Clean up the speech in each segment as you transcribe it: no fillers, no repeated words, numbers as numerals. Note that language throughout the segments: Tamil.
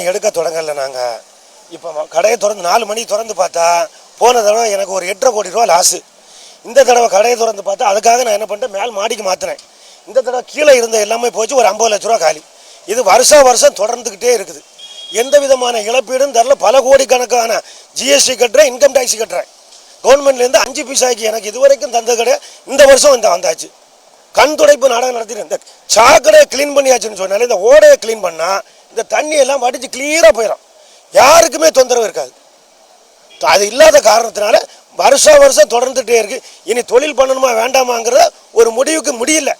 எடுக்க தொடங்கல. நாங்கள் இப்போ கடையை திறந்து 4 மணி திறந்து பார்த்தா போன தடவை எனக்கு ஒரு 8.5 கோடி ரூபா லாஸு. இந்த தடவை கடையை திறந்து பார்த்தா அதுக்காக நான் என்ன பண்ணிட்டேன், மேல் மாடிக்கு மாற்றினேன். இந்த தடவை கீழே இருந்த எல்லாமே போச்சு, ஒரு 50 லட்ச ரூபா காலி. இது வருஷம் தொடர்ந்துக்கிட்டே இருக்குது. எந்த விதமான இழப்பீடும் தரல. பல கோடிக்கணக்கான ஜிஎஸ்டி கட்டுறேன், இன்கம் டேக்ஸ் கட்டுறேன். கவர்மெண்ட்லேருந்து 5 பைசாய்க்கு எனக்கு இது வரைக்கும் தந்த கிடையாது. இந்த வருஷம் வந்தாச்சு. கண் துடைப்பு நாடகம் நடத்திட்டு இந்த சாக்கடையை க்ளீன் பண்ணியாச்சுன்னு சொன்னாலே இந்த ஓடையை க்ளீன் பண்ணால் இந்த தண்ணி எல்லாம் வடித்து கிளியராக போயிடும். யாருக்குமே தொந்தரவு இருக்காது. அது இல்லாத காரணத்தினால வருஷம் தொடர்ந்துகிட்டே இருக்குது. இனி தொழில் பண்ணணுமா வேண்டாமாங்கிற ஒரு முடிவுக்கு முடியல.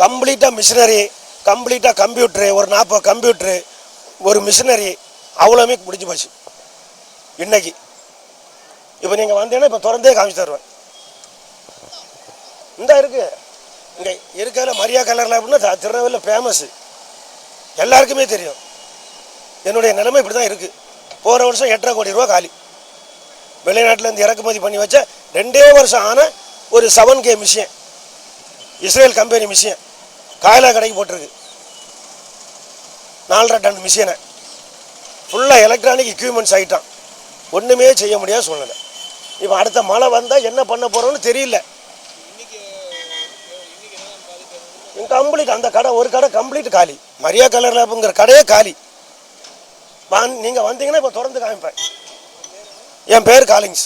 கம்ப்ளீட்டாக மிஷினரி, கம்ப்ளீட்டாக கம்ப்யூட்டரு, ஒரு 40 கம்ப்யூட்டரு, ஒரு மிஷினரி, அவ்வளோமே முடிஞ்சு போச்சு இன்னைக்கு. இப்போ நீங்கள் வந்தீங்கன்னா இப்போ திறந்தே காமிச்சு தருவேன். இந்த இருக்குது இங்கே இருக்கிற மரியா கலரில் அப்படின்னா திருநெல்வேலியில் ஃபேமஸ்ஸு, எல்லாருக்குமே தெரியும். என்னுடைய நிலைமை இப்படி தான் இருக்குது. போன வருஷம் 8.5 கோடி ரூபா காலி. வெளிநாட்டிலேருந்து இறக்குமதி பண்ணி வச்ச 2 வருஷம் ஆன ஒரு 7K machine, Israel company machine காயலா கடைக்கு போட்டிருக்கு. 4.5 டன் மிஷினை ஃபுல்லாக எலக்ட்ரானிக் எக்யூப்மெண்ட்ஸ் ஆகிட்டான். ஒன்றுமே செய்ய முடியாத சூழ்நிலை. இப்போ அடுத்த மழை வந்தால் என்ன பண்ண போகிறோன்னு தெரியல. கம்ப்ளீட் அந்த கடை, ஒரு கடை கம்ப்ளீட் காலி. மரியா கலர் லேப்புங்கிற கடையே காலி. நீங்கள் வந்தீங்கன்னா இப்போ திறந்து காமிப்பேன். என் பேர் காலிங்ஸ்.